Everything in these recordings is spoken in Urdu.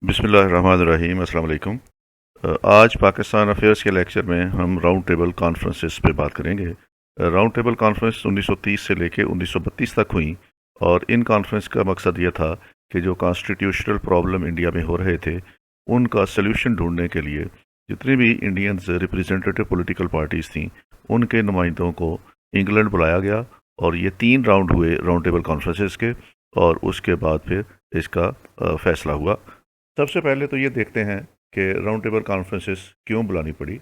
بسم اللہ الرحمن الرحیم، السلام علیکم۔ آج پاکستان افیئرس کے لیکچر میں ہم راؤنڈ ٹیبل کانفرنسز پہ بات کریں گے۔ راؤنڈ ٹیبل کانفرنس 1930 سے لے کے 1932 تک ہوئیں، اور ان کانفرنس کا مقصد یہ تھا کہ جو کانسٹیٹیوشنل پرابلم انڈیا میں ہو رہے تھے ان کا سلیوشن ڈھونڈنے کے لیے جتنی بھی انڈینز ریپریزنٹیٹو پولیٹیکل پارٹیز تھیں ان کے نمائندوں کو انگلینڈ بلایا گیا، اور یہ 3 راؤنڈ ہوئے راؤنڈ ٹیبل کانفرنسز کے، اور اس کے بعد پھر اس کا فیصلہ ہوا۔ سب سے پہلے تو یہ دیکھتے ہیں کہ راؤنڈ ٹیبل کانفرنسز کیوں بلانی پڑی۔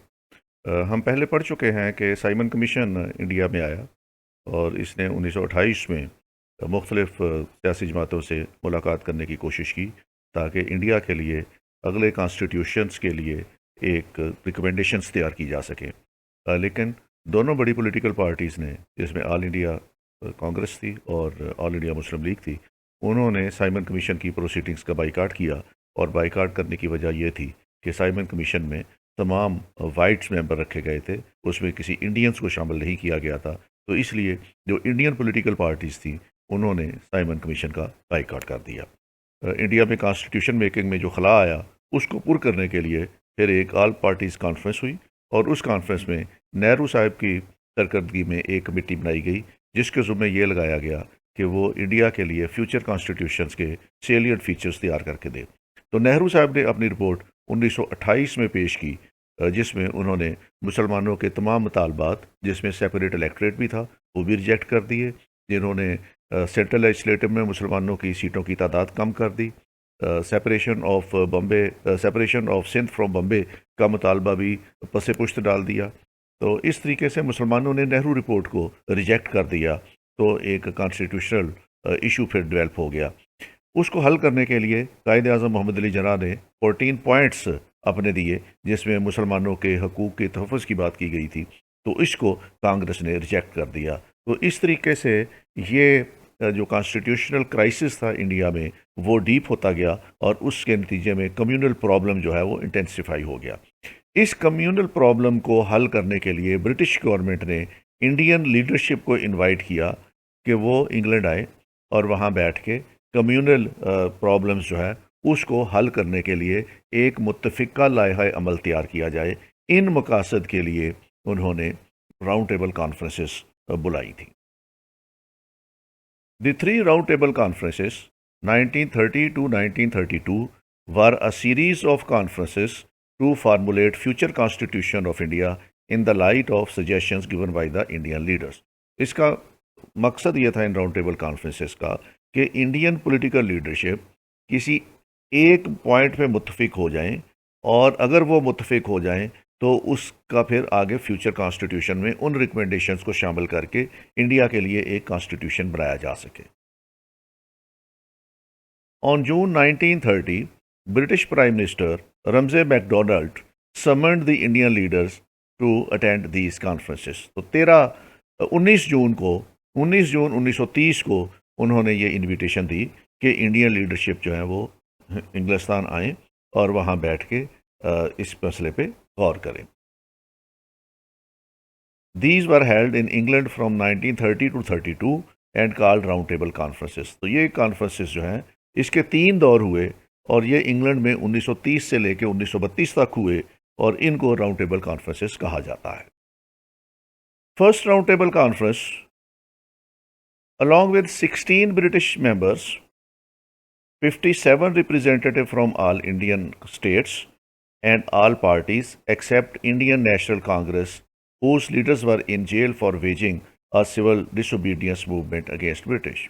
ہم پہلے پڑھ چکے ہیں کہ سائمن کمیشن انڈیا میں آیا، اور اس نے 1928 میں مختلف سیاسی جماعتوں سے ملاقات کرنے کی کوشش کی تاکہ انڈیا کے لیے اگلے کانسٹیٹیوشنز کے لیے ایک ریکمنڈیشنز تیار کی جا سکیں۔ لیکن دونوں بڑی پولیٹیکل پارٹیز نے، جس میں آل انڈیا کانگریس تھی اور آل انڈیا مسلم لیگ تھی، انہوں نے سائمن کمیشن کی پروسیڈنگز کا بائیکاٹ کیا، اور بائیکاٹ کرنے کی وجہ یہ تھی کہ سائمن کمیشن میں تمام وائٹس ممبر رکھے گئے تھے، اس میں کسی انڈینز کو شامل نہیں کیا گیا تھا، تو اس لیے جو انڈین پولیٹیکل پارٹیز تھیں انہوں نے سائمن کمیشن کا بائیکاٹ کر دیا۔ انڈیا میں کانسٹیٹیوشن میکنگ میں جو خلا آیا اس کو پر کرنے کے لیے پھر ایک آل پارٹیز کانفرنس ہوئی، اور اس کانفرنس میں نہرو صاحب کی سرکردگی میں ایک کمیٹی بنائی گئی جس کے ذمہ یہ لگایا گیا کہ وہ انڈیا کے لیے فیوچر کانسٹیٹیوشنز کے سیلینٹ فیچرز تیار کر کے دے۔ تو نہرو صاحب نے اپنی رپورٹ 1928 میں پیش کی، جس میں انہوں نے مسلمانوں کے تمام مطالبات، جس میں سیپریٹ الیکٹریٹ بھی تھا، وہ بھی ریجیکٹ کر دیے۔ جنہوں نے سینٹرل لیجسلیٹو میں مسلمانوں کی سیٹوں کی تعداد کم کر دی، separation of Sindh from Bombay کا مطالبہ بھی پس پشت ڈال دیا۔ تو اس طریقے سے مسلمانوں نے نہرو رپورٹ کو ریجیکٹ کر دیا، تو ایک کانسٹیٹیوشنل ایشو پھر ڈیولپ ہو گیا۔ اس کو حل کرنے کے لیے قائد اعظم محمد علی جناح نے 14 پوائنٹس اپنے دیے، جس میں مسلمانوں کے حقوق کے تحفظ کی بات کی گئی تھی، تو اس کو کانگریس نے ریجیکٹ کر دیا۔ تو اس طریقے سے یہ جو کانسٹیٹیوشنل کرائسس تھا انڈیا میں وہ ڈیپ ہوتا گیا، اور اس کے نتیجے میں کمیونل پرابلم جو ہے وہ انٹینسیفائی ہو گیا۔ اس کمیونل پرابلم کو حل کرنے کے لیے برٹش گورنمنٹ نے انڈین لیڈرشپ کو انوائٹ کیا کہ وہ انگلینڈ آئے، اور وہاں بیٹھ کے کمیونل پرابلمز جو ہے اس کو حل کرنے کے لیے ایک متفقہ لائحہ عمل تیار کیا جائے۔ ان مقاصد کے لیے انہوں نے راؤنڈ ٹیبل کانفرنسز بلائی تھی۔ دی 3 round table conferences 1930 to 1932 were a series of conferences to formulate future constitution of India in the light of suggestions given by the Indian leaders۔ اس کا مقصد یہ تھا ان راؤنڈ ٹیبل کانفرنسز کا کہ انڈین پولیٹیکل لیڈرشپ کسی ایک پوائنٹ پہ متفق ہو جائیں، اور اگر وہ متفق ہو جائیں تو اس کا پھر آگے فیوچر کانسٹیٹیوشن میں ان ریکمنڈیشنز کو شامل کر کے انڈیا کے لیے ایک کانسٹیٹیوشن بنایا جا سکے۔ On June 1930 British prime minister Ramsay MacDonald summoned the Indian leaders to attend these conferences۔ تو 19 جون 1930 کو انہوں نے یہ انویٹیشن دی کہ انڈین لیڈرشپ جو ہے وہ انگلستان آئیں اور وہاں بیٹھ کے اس مسئلے پہ غور کریں۔ These were held in England from 1930 to 32 and called round table conferences۔ تو یہ کانفرنسز جو ہیں اس کے 3 دور ہوئے، اور یہ انگلینڈ میں 1930 سے لے کے 1932 تک ہوئے، اور ان کو راؤنڈ ٹیبل کانفرنسز کہا جاتا ہے۔ First round table conference along with 16 British members, 57 representatives from all Indian states and all parties except Indian National Congress, whose leaders were in jail for waging a civil disobedience movement against British۔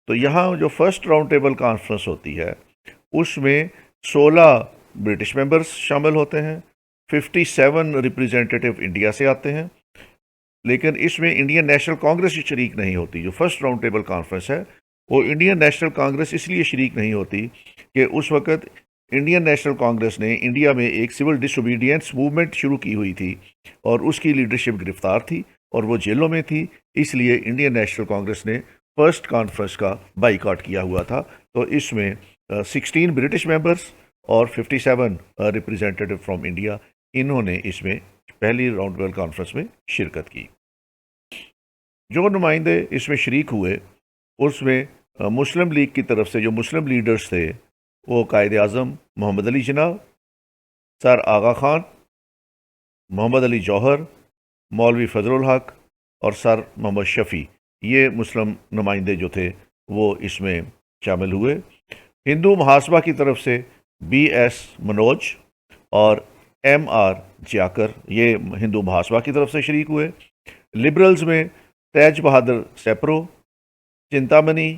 تو یہاں جو فرسٹ راؤنڈ ٹیبل کانفرنس ہوتی ہے اس میں 16 برٹش ممبرس شامل ہوتے ہیں، 57 ریپریزنٹیٹیو انڈیا سے آتے ہیں، لیکن اس میں انڈین نیشنل کانگریس شریک نہیں ہوتی۔ جو فرسٹ راؤنڈ ٹیبل کانفرنس ہے وہ انڈین نیشنل کانگریس اس لیے شریک نہیں ہوتی کہ اس وقت انڈین نیشنل کانگریس نے انڈیا میں ایک سول ڈس اوبیڈینس موومنٹ شروع کی ہوئی تھی، اور اس کی لیڈرشپ گرفتار تھی اور وہ جیلوں میں تھی، اس لیے انڈین نیشنل کانگریس نے فرسٹ کانفرنس کا بائیکاٹ کیا ہوا تھا۔ تو اس میں 16 برٹش ممبرس اور 57 ریپریزنٹیٹیو فرام انڈیا، انہوں نے اس میں پہلی راؤنڈ ٹیبل کانفرنس میں شرکت کی۔ جو نمائندے اس میں شریک ہوئے اس میں مسلم لیگ کی طرف سے جو مسلم لیڈرز تھے وہ قائد اعظم محمد علی جناح، سر آغا خان، محمد علی جوہر، مولوی فضل الحق اور سر محمد شفیع، یہ مسلم نمائندے جو تھے وہ اس میں شامل ہوئے۔ ہندو محاسبہ کی طرف سے بی ایس منوج اور ایم آر جیاکر، یہ ہندو محاسبہ کی طرف سے شریک ہوئے۔ لبرلز میں تیج بہادر سیپرو، چنتامنی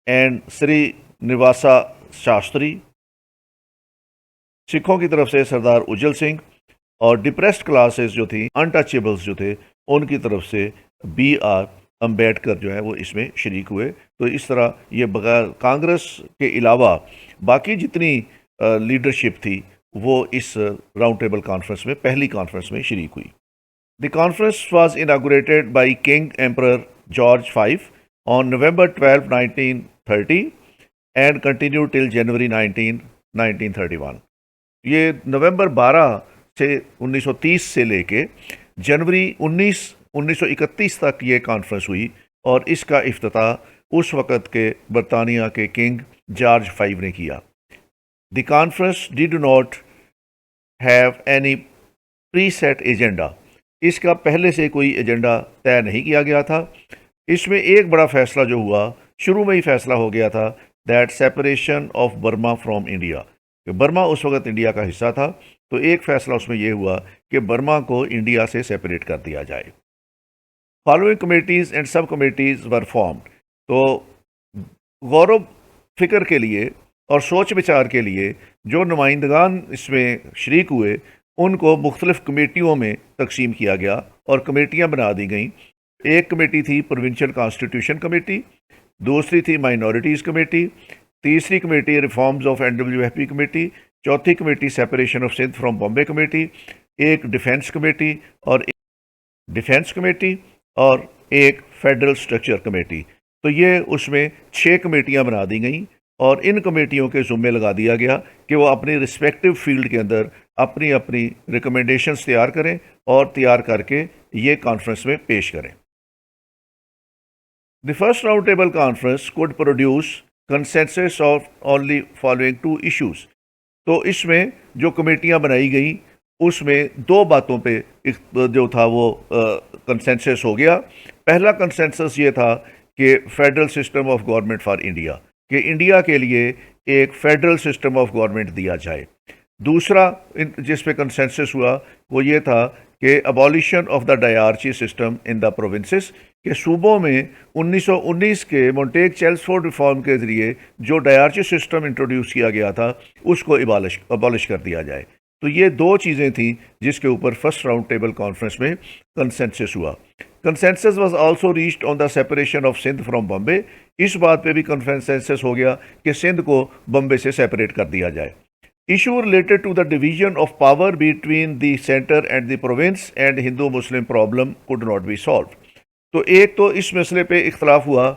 اینڈ سری نواسا شاستری۔ سکھوں کی طرف سے سردار اجل سنگھ، اور ڈپریسڈ کلاسز جو تھی، انٹچیبلز جو تھے، ان کی طرف سے بی آر امبیڈکر جو ہے وہ اس میں شریک ہوئے۔ تو اس طرح یہ بغیر کانگریس کے علاوہ باقی جتنی لیڈرشپ تھی وہ اس راؤنڈ ٹیبل کانفرنس میں، پہلی کانفرنس میں شریک ہوئی۔ The conference was inaugurated by king emperor George V on November 12, 1930 and continued till January 19, 1931۔ یہ نومبر 12 سے 1930 سے لے کے جنوری 1931 تک یہ کانفرنس ہوئی، اور اس کا افتتاح اس وقت کے برطانیہ کے کنگ جارج V نے کیا۔ The conference did not have any preset agenda, اس کا پہلے سے کوئی ایجنڈا طے نہیں کیا گیا تھا۔ اس میں ایک بڑا فیصلہ جو ہوا، شروع میں ہی فیصلہ ہو گیا تھا، that separation of Burma from India, کہ برما اس وقت انڈیا کا حصہ تھا، تو ایک فیصلہ اس میں یہ ہوا کہ برما کو انڈیا سے سیپریٹ کر دیا جائے۔ Following committees and sub committees were formed, تو غور و فکر کے لیے اور سوچ بچار کے لیے جو نمائندگان اس میں شریک ہوئے ان کو مختلف کمیٹیوں میں تقسیم کیا گیا اور کمیٹیاں بنا دی گئیں۔ ایک کمیٹی تھی پروونشل کانسٹیٹیوشن کمیٹی، دوسری تھی مائنورٹیز کمیٹی، تیسری committee reforms of NWFP committee, چوتھی committee separation of Sindh from Bombay committee, ایک ڈیفنس کمیٹی اور ایک فیڈرل سٹرکچر کمیٹی۔ تو یہ اس میں 6 کمیٹیاں بنا دی گئیں، اور ان کمیٹیوں کے ذمے لگا دیا گیا کہ وہ اپنی رسپیکٹو فیلڈ کے اندر اپنی اپنی ریکمنڈیشنز تیار کریں اور تیار کر کے یہ کانفرنس میں پیش کریں۔ The first roundtable conference could produce consensus of only following 2 issues۔ تو اس میں جو کمیٹیاں بنائی گئیں اس میں 2 باتوں پہ جو تھا وہ کنسنسس ہو گیا۔ پہلا کنسنسس یہ تھا کہ federal system of government for India, کہ انڈیا کے لیے ایک فیڈرل سسٹم آف گورنمنٹ دیا جائے۔ دوسرا جس پہ کنسنسس ہوا وہ یہ تھا کہ abolition of the dyarchy system in the provinces, کہ صوبوں میں 1919 کے مونٹیگ چیلسفورڈ ریفارم کے ذریعے جو ڈائارچی سسٹم انٹروڈیوس کیا گیا تھا اس کو ابالش کر دیا جائے۔ تو یہ 2 چیزیں تھیں جس کے اوپر فرسٹ راؤنڈ ٹیبل کانفرنس میں کنسنسس ہوا۔ Consensus was also reached on the separation of Sindh from Bombay, اس بات پہ بھی کنسنسس ہو گیا کہ سندھ کو بمبے سے سیپریٹ کر دیا جائے۔ Issue related to the division of power between the centre and the province and Hindu Muslim problem could not be solved. تو ایک تو اس مسئلے پہ اختلاف ہوا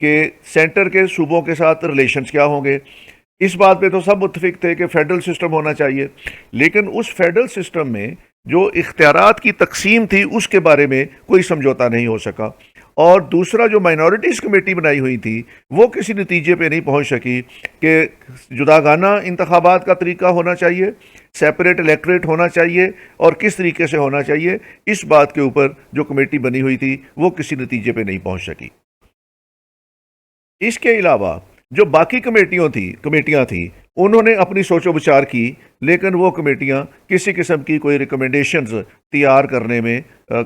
کہ سینٹر کے صوبوں کے ساتھ ریلیشنز کیا ہوں گے۔ اس بات پہ تو سب متفق تھے کہ فیڈرل سسٹم ہونا چاہیے، لیکن اس فیڈرل سسٹم میں جو اختیارات کی تقسیم تھی اس کے بارے میں کوئی سمجھوتا نہیں ہو سکا۔ اور دوسرا جو مائنورٹیز کمیٹی بنائی ہوئی تھی وہ کسی نتیجے پہ نہیں پہنچ سکی کہ جداگانہ انتخابات کا طریقہ ہونا چاہیے، سیپریٹ الیکٹریٹ ہونا چاہیے، اور کس طریقے سے ہونا چاہیے، اس بات کے اوپر جو کمیٹی بنی ہوئی تھی وہ کسی نتیجے پہ نہیں پہنچ سکی۔ اس کے علاوہ جو باقی کمیٹیاں تھیں انہوں نے اپنی سوچ و بچار کی، لیکن وہ کمیٹیاں کسی قسم کی کوئی ریکمنڈیشنز تیار کرنے میں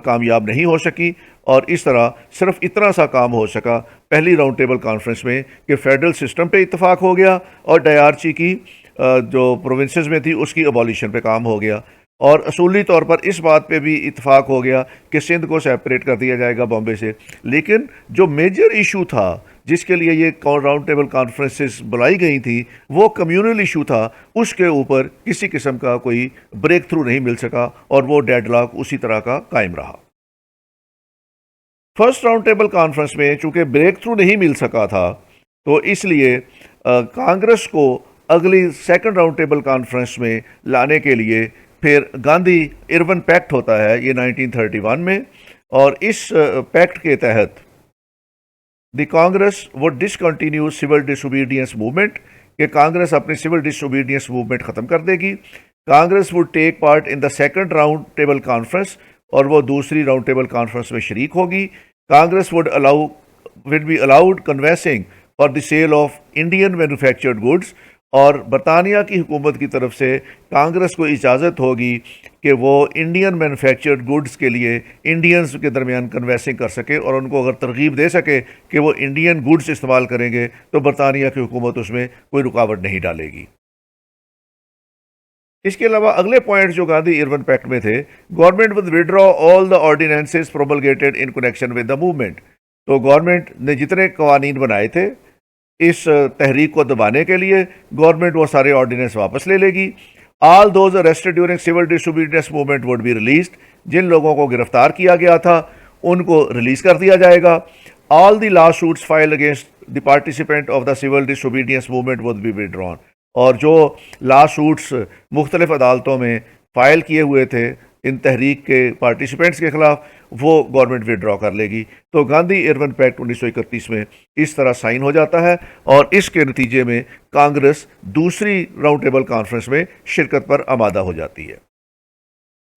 کامیاب نہیں ہو سکی، اور اس طرح صرف اتنا سا کام ہو سکا پہلی راؤنڈ ٹیبل کانفرنس میں کہ فیڈرل سسٹم پہ اتفاق ہو گیا، اور ڈائارچی کی جو پروونسز میں تھی اس کی ابالیشن پہ کام ہو گیا، اور اصولی طور پر اس بات پہ بھی اتفاق ہو گیا کہ سندھ کو سیپریٹ کر دیا جائے گا بامبے سے۔ لیکن جو میجر ایشو تھا جس کے لیے یہ راؤنڈ ٹیبل کانفرنسز بلائی گئی تھیں وہ کمیونل ایشو تھا، اس کے اوپر کسی قسم کا کوئی بریک تھرو نہیں مل سکا، اور وہ ڈیڈ لاک اسی طرح کا قائم رہا۔ فرسٹ راؤنڈ ٹیبل کانفرنس میں چونکہ بریک تھرو نہیں مل سکا تھا تو اس لیے کانگریس کو اگلی سیکنڈ راؤنڈ ٹیبل کانفرنس میں لانے کے لیے پھر گاندھی ارون پیکٹ ہوتا ہے یہ 1931 میں، اور اس پیکٹ کے تحت the Congress would discontinue civil disobedience movement, کہ کانگریس اپنی سول ڈس اوبیڈینس موومنٹ ختم کر دے گی. Congress would take part in the second round table conference, اور وہ دوسری راؤنڈ ٹیبل کانفرنس میں شریک ہوگی. Congress would be allowed conveyancing for the sale of Indian manufactured goods، اور برطانیہ کی حکومت کی طرف سے کانگریس کو اجازت ہوگی کہ وہ انڈین مینوفیکچرڈ گڈز کے لیے انڈینز کے درمیان کنویسنگ کر سکے، اور ان کو اگر ترغیب دے سکے کہ وہ انڈین گڈز استعمال کریں گے تو برطانیہ کی حکومت اس میں کوئی رکاوٹ نہیں ڈالے گی. اس کے علاوہ اگلے پوائنٹ جو گاندھی ارون پیکٹ میں تھے، government with withdraw all the ordinances promulgated in connection with the movement. تو گورنمنٹ نے جتنے قوانین بنائے تھے اس تحریک کو دبانے کے لیے، گورنمنٹ وہ سارے آرڈیننس واپس لے لے گی. All those arrested during civil disobedience movement would be released. جن لوگوں کو گرفتار کیا گیا تھا ان کو ریلیز کر دیا جائے گا. All the lawsuits filed against the participant of the civil disobedience movement would be withdrawn. اور جو لا سوٹس مختلف عدالتوں میں فائل کیے ہوئے تھے ان تحریک کے پارٹیسپینٹس کے خلاف، وہ گورنمنٹ وڈرا کر لے گی. تو گاندھی ارون پیکٹ 1931 میں اس طرح سائن ہو جاتا ہے، اور اس کے نتیجے میں کانگریس دوسری راؤنڈ ٹیبل کانفرنس میں شرکت پر آمادہ ہو جاتی ہے.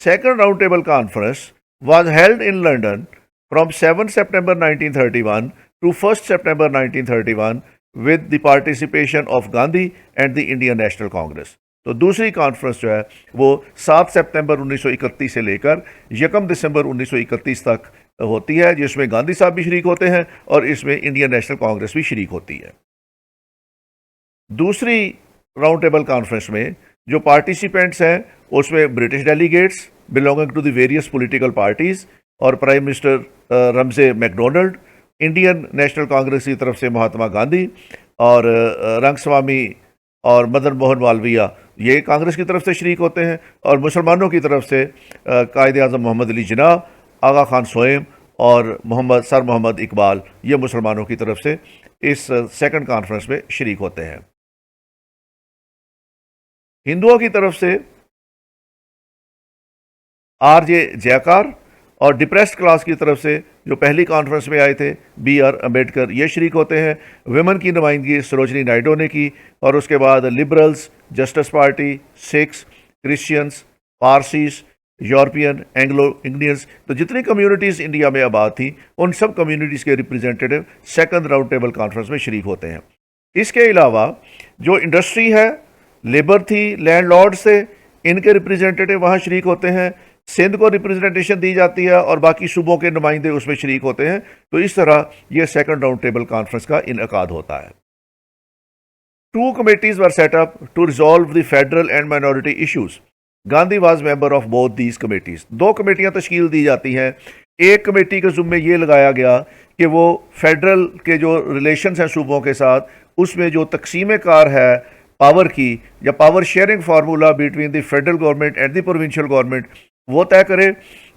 Second round table conference was held in London from 7 September 1931 to 1 September 1931 with the participation of Gandhi and the Indian National Congress. تو دوسری کانفرنس جو ہے وہ 7 سپتمبر 1931 سے لے کر 1 دسمبر 1931 تک ہوتی ہے، جس میں گاندھی صاحب بھی شریک ہوتے ہیں اور اس میں انڈین نیشنل کانگریس بھی شریک ہوتی ہے. دوسری راؤنڈ ٹیبل کانفرنس میں جو پارٹیسپینٹس ہیں اس میں British delegates belonging to the various political parties اور prime minister Ramsay MacDonald, Indian National Congress کی طرف سے مہاتما گاندھی اور رنگ سوامی اور مدن موہن مالویہ، یہ کانگریس کی طرف سے شریک ہوتے ہیں، اور مسلمانوں کی طرف سے قائد اعظم محمد علی جناح، آغا خان سوئم اور سر محمد اقبال، یہ مسلمانوں کی طرف سے اس سیکنڈ کانفرنس میں شریک ہوتے ہیں. ہندوؤں کی طرف سے آر جے جیکار اور ڈپریسڈ کلاس کی طرف سے جو پہلی کانفرنس میں آئے تھے بی آر امبیڈکر، یہ شریک ہوتے ہیں. ویمن کی نمائندگی سروجنی نائیڈو نے کی، اور اس کے بعد liberals, Justice Party, Sikhs, Christians, Parsis, Europeans, Anglo Indians, تو جتنی کمیونٹیز انڈیا میں آباد تھیں ان سب کمیونٹیز کے representative second round table conference میں شریک ہوتے ہیں. اس کے علاوہ جو انڈسٹری ہے، لیبر تھی، لینڈ لارڈز تھے، ان کے ریپرزینٹیو وہاں شریک ہوتے ہیں. سندھ کو ریپرزنٹیشن دی جاتی ہے اور باقی صوبوں کے نمائندے اس میں شریک ہوتے ہیں. تو اس طرح یہ سیکنڈ راؤنڈ ٹیبل کانفرنس کا انعقاد ہوتا ہے. 2 committees were set up to resolve the federal and minority issues. Gandhi was member of both these committees. 2 کمیٹیاں تشکیل دی جاتی ہیں. ایک کمیٹی کے ذمے یہ لگایا گیا کہ وہ فیڈرل کے جو ریلیشنز ہیں صوبوں کے ساتھ، اس میں جو تقسیم کار ہے پاور کی یا power sharing formula between the federal government and the provincial government, وہ طے کرے.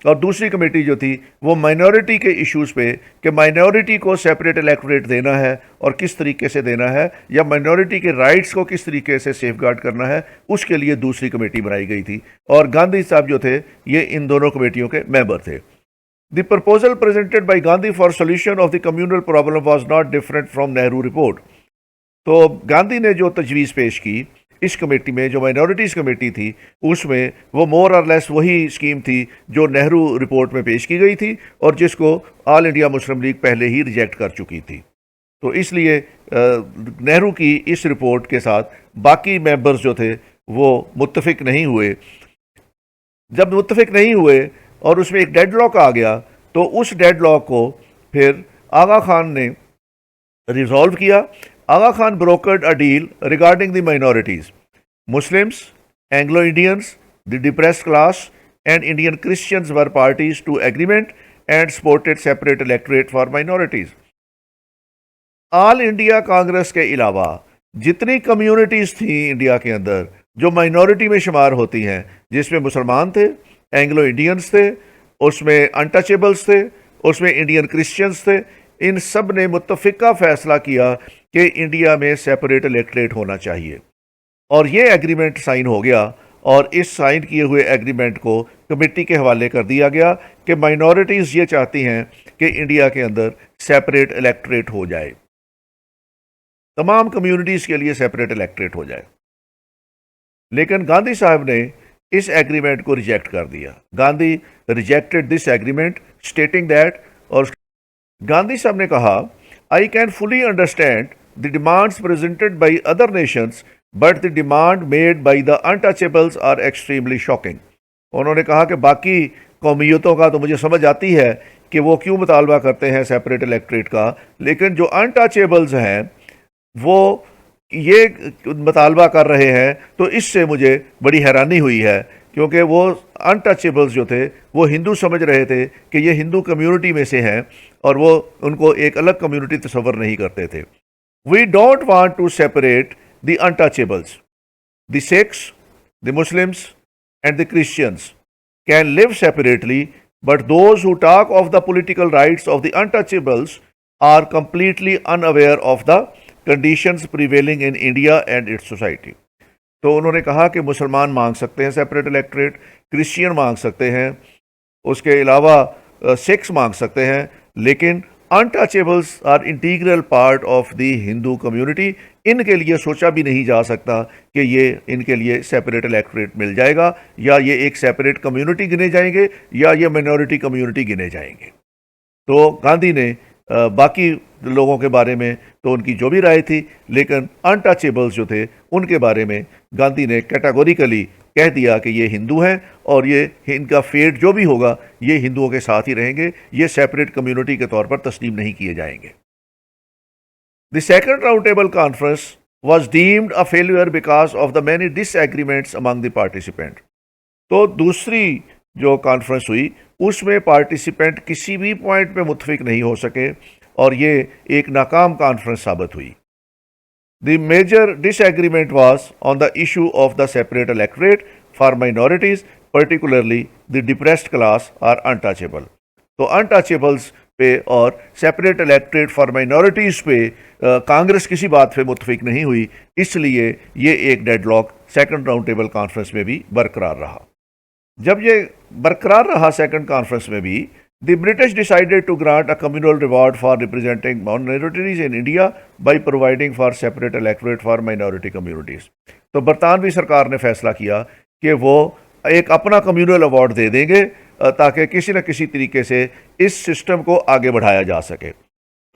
اور دوسری کمیٹی جو تھی وہ مائنورٹی کے ایشوز پہ کہ مائنورٹی کو سیپریٹ الیکٹوریٹ دینا ہے اور کس طریقے سے دینا ہے، یا مائنورٹی کے رائٹس کو کس طریقے سے سیف گارڈ کرنا ہے، اس کے لیے دوسری کمیٹی بنائی گئی تھی. اور گاندھی صاحب جو تھے یہ ان دونوں کمیٹیوں کے ممبر تھے. The proposal presented by Gandhi for solution of the communal problem was not different from Nehru report. تو گاندھی نے جو تجویز پیش کی اس کمیٹی میں، جو مائنورٹیز کمیٹی تھی، اس میں وہ مور اور لیس وہی اسکیم تھی جو نہرو رپورٹ میں پیش کی گئی تھی اور جس کو آل انڈیا مسلم لیگ پہلے ہی ریجیکٹ کر چکی تھی. تو اس لیے نہرو کی اس رپورٹ کے ساتھ باقی ممبرز جو تھے وہ متفق نہیں ہوئے. جب متفق نہیں ہوئے اور اس میں ایک ڈیڈ لاک آ گیا، تو اس ڈیڈ لاک کو پھر آغا خان نے ریزالو کیا. آغا Khan brokered a deal regarding the minorities. Muslims, Anglo-Indians, the depressed class and Indian Christians were parties to agreement and supported separate electorate for minorities. All India Congress کے علاوہ جتنی کمیونٹیز تھیں انڈیا کے اندر جو مائنورٹی میں شمار ہوتی ہیں، جس میں مسلمان تھے، اینگلو انڈینز تھے، اس میں انٹچیبلز تھے، اس میں انڈین کرسچنز تھے، ان سب نے متفقہ فیصلہ کیا کہ انڈیا میں سیپریٹ الیکٹریٹ ہونا چاہیے. اور یہ ایگریمنٹ سائن ہو گیا، اور اس سائن کیے ہوئے ایگریمنٹ کو کمیٹی کے حوالے کر دیا گیا کہ مائنورٹیز یہ چاہتی ہیں کہ انڈیا کے اندر سیپریٹ الیکٹریٹ ہو جائے. تمام کمیونٹیز کے لیے سیپریٹ الیکٹریٹ ہو جائے. لیکن گاندھی صاحب نے اس ایگریمنٹ کو ریجیکٹ کر دیا. Gandhi rejected this agreement stating that, اور گاندھی صاحب نے کہا I can fully understand the demands presented by other nations but the demand made by the untouchables are extremely shocking. انہوں نے کہا کہ باقی قومیتوں کا تو مجھے سمجھ آتی ہے کہ وہ کیوں مطالبہ کرتے ہیں سیپریٹ الیکٹریٹ کا، لیکن جو انٹچیبلز ہیں وہ یہ مطالبہ کر رہے ہیں تو اس سے مجھے بڑی حیرانی ہوئی ہے، کیونکہ وہ انٹچیبلز جو تھے وہ ہندو سمجھ رہے تھے کہ یہ ہندو کمیونٹی میں سے ہیں اور وہ ان کو ایک الگ کمیونٹی تصور نہیں کرتے تھے. We don't want to separate the untouchables. The Sikhs, the Muslims and the Christians can live separately, but those who talk of the political rights of the untouchables are completely unaware of the conditions prevailing in India and its society. تو انہوں نے کہا کہ مسلمان مانگ سکتے ہیں سیپریٹ الیکٹریٹ، کرسچین مانگ سکتے ہیں، اس کے علاوہ سکھس مانگ سکتے ہیں، لیکن untouchables are integral part of the Hindu community. ان کے لیے سوچا بھی نہیں جا سکتا کہ یہ ان کے لیے سیپریٹ الیکٹریٹ مل جائے گا، یا یہ ایک سیپریٹ کمیونٹی گنے جائیں گے، یا یہ مائنورٹی کمیونٹی گنے جائیں گے. تو گاندھی نے باقی لوگوں کے بارے میں تو ان کی جو بھی رائے تھی، لیکن انٹچیبلز جو تھے ان کے بارے میں گاندھی نے کیٹاگوریکلی کہہ دیا کہ یہ ہندو ہیں اور یہ ان کا فیٹ جو بھی ہوگا یہ ہندوؤں کے ساتھ ہی رہیں گے، یہ سیپریٹ کمیونٹی کے طور پر تسلیم نہیں کیے جائیں گے. The second roundtable conference was deemed a failure because of the many disagreements among the participants. تو دوسری جو کانفرنس ہوئی اس میں پارٹیسپینٹ کسی بھی پوائنٹ پہ متفق نہیں ہو سکے اور یہ ایک ناکام کانفرنس ثابت ہوئی. The major disagreement was on the issue of the separate electorate for minorities, particularly the depressed class or untouchable. تو untouchables پہ اور سیپریٹ الیکٹریٹ فار مائنورٹیز پہ کانگریس کسی بات پہ متفق نہیں ہوئی، اس لیے یہ ایک deadlock second round table conference میں بھی برقرار رہا. جب یہ برقرار رہا سیکنڈ کانفرنس میں بھی، the British decided to grant a communal reward for representing minorities in India by providing for separate electorate for minority communities. تو برطانوی سرکار نے فیصلہ کیا کہ وہ ایک اپنا کمیونل ایوارڈ دے دیں گے تاکہ کسی نہ کسی طریقے سے اس سسٹم کو آگے بڑھایا جا سکے.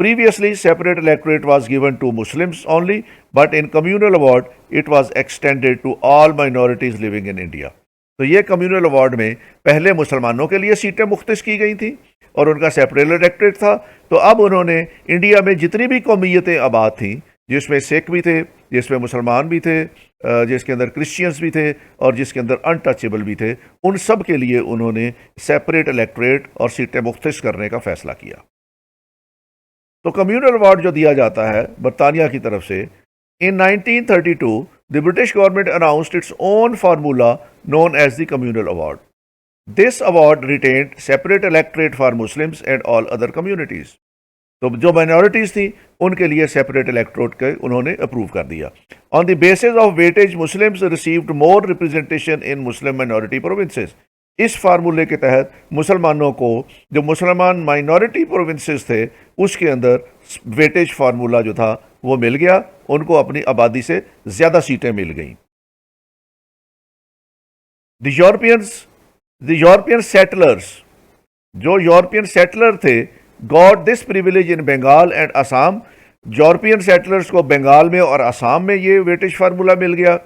Previously, separate electorate was given to Muslims only, but in communal award, it was extended to all minorities living in India. تو یہ کمیونل ایوارڈ میں پہلے مسلمانوں کے لیے سیٹیں مختص کی گئی تھیں اور ان کا سیپریٹ الیکٹریٹ تھا. تو اب انہوں نے انڈیا میں جتنی بھی قومیتیں آباد تھیں، جس میں سکھ بھی تھے، جس میں مسلمان بھی تھے، جس کے اندر کرسچینس بھی تھے اور جس کے اندر انٹچیبل بھی تھے، ان سب کے لیے انہوں نے سیپریٹ الیکٹریٹ اور سیٹیں مختص کرنے کا فیصلہ کیا. تو کمیونل ایوارڈ جو دیا جاتا ہے برطانیہ کی طرف سے، ان 1932 the British government announced its own formula known as the communal award. This award retained separate electorate for Muslims and all other communities. تو جو مائنورٹیز تھیں ان کے لیے سیپریٹ الیکٹریٹ کے انہوں نے اپروو کر دیا. On the basis of weightage Muslims received more representation in Muslim minority provinces. اس فارمولے کے تحت مسلمانوں کو جو مسلمان مائنورٹی پروونسز تھے اس کے اندر ویٹیج فارمولا جو تھا وہ مل گیا، ان کو اپنی آبادی سے زیادہ سیٹیں مل گئیں. دی یورپین سیٹلرز، جو یورپین سیٹلر تھے، got this privilege in Bengal and Assam. European settlers کو بنگال میں اور آسام میں یہ ویٹیج فارمولا مل گیا.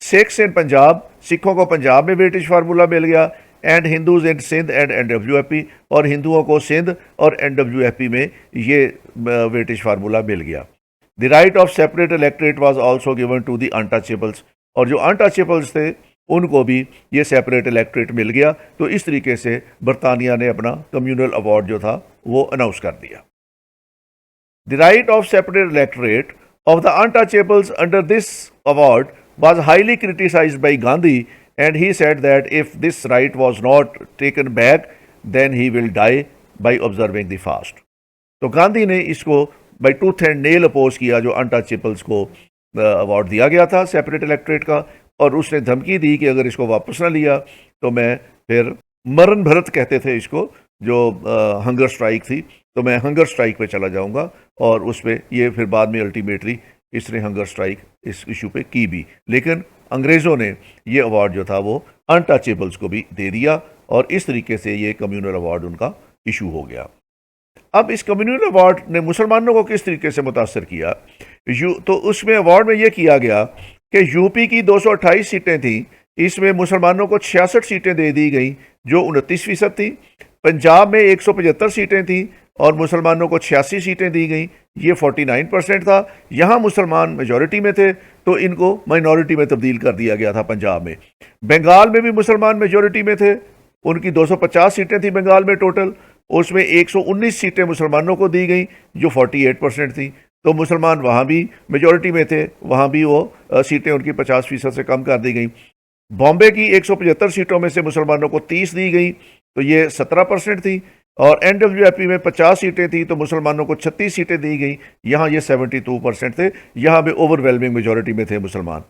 سکھس ان پنجاب، سکھوں کو پنجاب میں ویٹیج فارمولا مل گیا. And Hindus in Sindh and N W F P, اور ہندوؤں کو سندھ اور این ڈبلیو ایف پی میں یہ ویٹیج فارمولا مل گیا. The right of separate electorate was also given to the untouchables, اور جو انٹچیبلس تھے ان کو بھی یہ سیپریٹ الیکٹریٹ مل گیا. تو اس طریقے سے برطانیہ نے اپنا کمیونل ایوارڈ جو تھا وہ اناؤنس کر دیا. The right of separate electorate of the untouchables under this award was highly criticized by Gandhi, and he said that if this right was not taken back, then he will die by observing the fast. تو گاندھی نے اس کو by tooth and nail oppose کیا جو انٹچیبلس کو ایوارڈ دیا گیا تھا سیپریٹ الیکٹریٹ کا، اور اس نے دھمکی دی کہ اگر اس کو واپس نہ لیا تو میں پھر مرن بھرت کہتے تھے اس کو، جو ہنگر سٹرائک تھی، تو میں ہنگر سٹرائک پہ چلا جاؤں گا، اور اس پہ یہ پھر بعد میں الٹیمیٹلی اس نے ہنگر سٹرائک اس ایشو پہ کی بھی، لیکن انگریزوں نے یہ ایوارڈ جو تھا وہ انٹچیبلز کو بھی دے دیا، اور اس طریقے سے یہ کمیونل ایوارڈ ان کا ایشو ہو گیا۔ اب اس کمیونل ایوارڈ نے مسلمانوں کو کس طریقے سے متاثر کیا؟ تو اس میں ایوارڈ میں یہ کیا گیا کہ یو پی کی 228 سیٹیں تھیں، اس میں مسلمانوں کو 66 سیٹیں دے دی گئیں جو 29% تھی۔ پنجاب میں 175 سیٹیں تھیں اور مسلمانوں کو 86 سیٹیں دی گئیں، یہ 49% تھا۔ یہاں مسلمان میجورٹی میں تھے تو ان کو مائنورٹی میں تبدیل کر دیا گیا تھا پنجاب میں۔ بنگال میں بھی مسلمان میجورٹی میں تھے، ان کی 250 سیٹیں تھیں بنگال میں ٹوٹل، اس میں 119 سیٹیں مسلمانوں کو دی گئیں جو 48% تھیں، تو مسلمان وہاں بھی میجورٹی میں تھے، وہاں بھی وہ سیٹیں ان کی 50% سے کم کر دی گئیں۔ بامبے کی 175 سیٹوں میں سے مسلمانوں کو 30 دی گئیں تو یہ 17% تھی، اور این ڈبلیو ایف پی میں 50 سیٹیں تھیں تو مسلمانوں کو 36 سیٹیں دی گئیں، یہاں یہ 72% تھے، یہاں بھی اوور ویلمنگ میجورٹی میں تھے مسلمان۔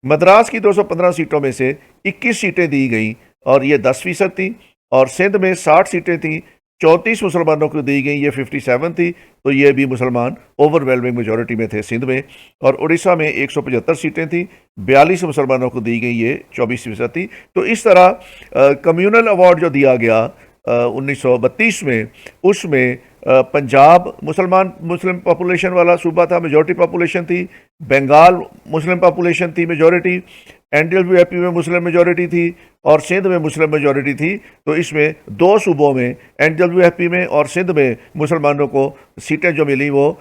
مدراس کی 215 سیٹوں میں سے 21 سیٹیں دی گئیں اور یہ 10% تھی، اور سندھ میں 60 سیٹیں تھیں، 34 مسلمانوں کو دی گئیں، یہ 57 تھی، تو یہ بھی مسلمان اوور ویلمنگ میجورٹی میں تھے سندھ میں۔ اور اڑیسہ میں 175 سیٹیں تھیں، 42 مسلمانوں کو دی گئیں، یہ 24% تھی۔ تو اس طرح کمیونل ایوارڈ جو دیا گیا 1932 میں، اس میں پنجاب مسلم پاپولیشن والا صوبہ تھا، میجورٹی پاپولیشن تھی۔ بنگال مسلم پاپولیشن تھی، majority. N W F P میں مسلم میجورٹی تھی اور سندھ میں مسلم میجورٹی تھی۔ تو اس میں دو صوبوں میں، این ڈبلیو ایف پی میں اور سندھ میں، مسلمانوں کو سیٹیں جو ملی وہ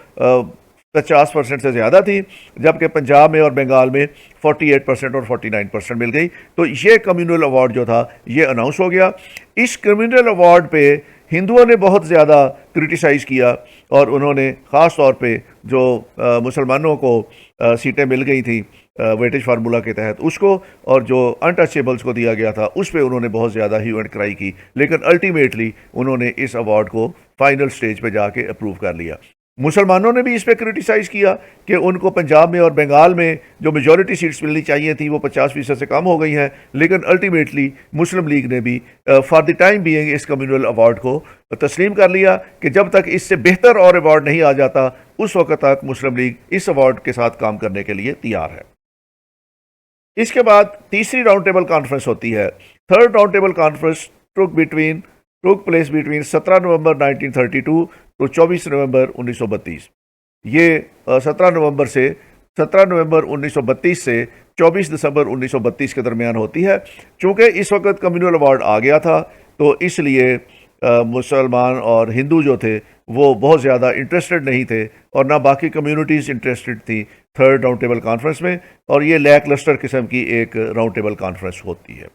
50% سے زیادہ تھی، جبکہ پنجاب میں اور بنگال میں 48% اور 49% مل گئی۔ تو یہ کمیونل ایوارڈ جو تھا یہ اناؤنس ہو گیا۔ اس کمیونل ایوارڈ پہ ہندوؤں نے بہت زیادہ کرٹیسائز کیا، اور انہوں نے خاص طور پہ جو مسلمانوں کو سیٹیں مل گئی تھیں ویٹیج فارمولا کے تحت اس کو، اور جو انٹچیبلز کو دیا گیا تھا اس پہ انہوں نے بہت زیادہ ہیو اینڈ کرائی کی، لیکن الٹیمیٹلی انہوں نے اس ایوارڈ کو فائنل سٹیج پہ جا کے اپروو کر لیا۔ مسلمانوں نے بھی اس پہ کرٹیسائز کیا کہ ان کو پنجاب میں اور بنگال میں جو میجورٹی سیٹس ملنی چاہیے تھی وہ 50% سے کم ہو گئی ہیں، لیکن الٹیمیٹلی مسلم لیگ نے بھی فار دی ٹائم بینگ اس کمیونل ایوارڈ کو تسلیم کر لیا کہ جب تک اس سے بہتر اور ایوارڈ نہیں آ جاتا اس وقت تک مسلم لیگ اس ایوارڈ کے ساتھ کام کرنے کے لیے تیار ہے۔ اس کے بعد تیسری راؤنڈ ٹیبل کانفرنس ہوتی ہے۔ Third round table conference took place between 17 نومبر 1932 تو 24 نومبر 1932۔ یہ 17 نومبر 1932 سے 24 دسمبر 1932 کے درمیان ہوتی ہے۔ چونکہ اس وقت کمیونل ایوارڈ آ گیا تھا تو اس لیے مسلمان اور ہندو جو تھے وہ بہت زیادہ انٹرسٹڈ نہیں تھے، اور نہ باقی کمیونٹیز انٹرسٹڈ تھی تھرڈ راؤنڈ ٹیبل کانفرنس میں، اور یہ لیک لسٹر قسم کی ایک راؤنڈ ٹیبل کانفرنس ہوتی ہے۔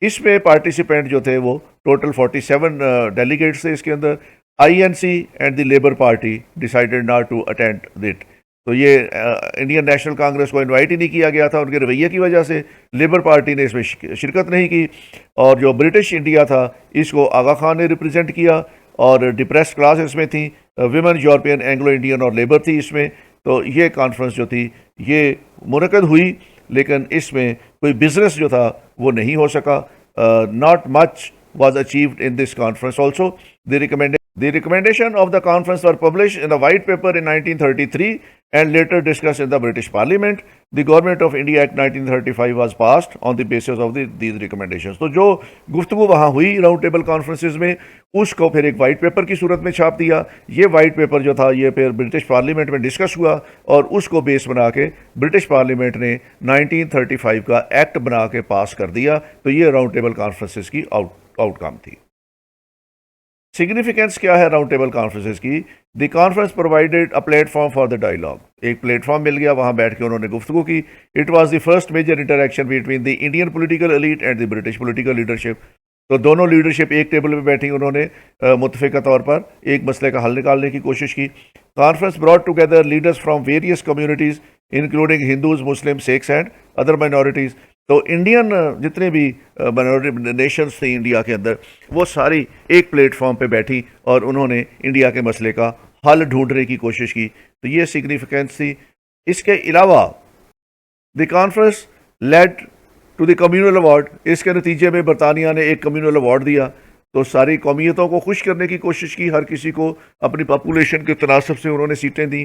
اس میں پارٹیسپینٹ جو تھے وہ ٹوٹل 47 ڈیلیگیٹس تھے۔ اس کے اندر I N C and the Labour Party decided not to attend it, تو یہ انڈین نیشنل کانگریس کو انوائٹ ہی نہیں کیا گیا تھا، ان کے رویے کی وجہ سے لیبر پارٹی نے اس میں شرکت نہیں کی، اور جو برٹش انڈیا تھا اس کو آغا خان نے ریپرزینٹ کیا، اور ڈپریسڈ کلاس اس میں تھی، ویمن یورپین اینگلو انڈین اور لیبر تھی اس میں۔ تو یہ کانفرنس جو تھی یہ منعقد ہوئی، لیکن اس میں کوئی بزنس جو تھا وہ نہیں ہو سکا۔ Not much was achieved in this conference also. The recommendation of the conference were published in a white paper in 1933 and later discussed in the British Parliament. The Government of India Act 1935 was passed on the basis of these recommendations. تو جو گفتگو وہاں ہوئی راؤنڈ ٹیبل کانفرنسز میں اس کو پھر ایک وائٹ پیپر کی صورت میں چھاپ دیا۔ یہ وائٹ پیپر جو تھا یہ پھر برٹش پارلیمنٹ میں ڈسکس ہوا، اور اس کو بیس بنا کے برٹش پارلیمنٹ نے 1935 کا ایکٹ بنا کے پاس کر دیا۔ تو یہ راؤنڈ ٹیبل کانفرنسز کی آؤٹ کم تھی۔ سگنیفیکینس کیا ہے راؤنڈ ٹیبل کانفرنسز کی؟ The conference provided a platform for the dialogue, ایک پلیٹ فارم مل گیا، وہاں بیٹھ کے انہوں نے گفتگو کی۔ It was the first major interaction between the Indian political elite and the British political leadership. تو دونوں لیڈرشپ ایک ٹیبل پہ بیٹھی، انہوں نے متفقہ طور پر ایک مسئلے کا حل نکالنے کی کوشش کی۔ Conference brought together leaders from various communities including Hindus, Muslim, Sikhs and other minorities. تو انڈین جتنے بھی مائنورٹی نیشنز تھے انڈیا کے اندر وہ ساری ایک پلیٹ فارم پہ بیٹھی، اور انہوں نے انڈیا کے مسئلے کا حل ڈھونڈنے کی کوشش کی۔ تو یہ سگنیفیکینس تھی۔ اس کے علاوہ the conference led to the communal award, اس کے نتیجے میں برطانیہ نے ایک کمیونل ایوارڈ دیا۔ تو ساری قومیتوں کو خوش کرنے کی کوشش کی، ہر کسی کو اپنی پاپولیشن کے تناسب سے انہوں نے سیٹیں دیں۔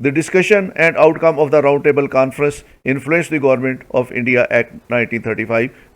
The discussion and outcome of the Round Table Conference influenced the Government of India Act 1935.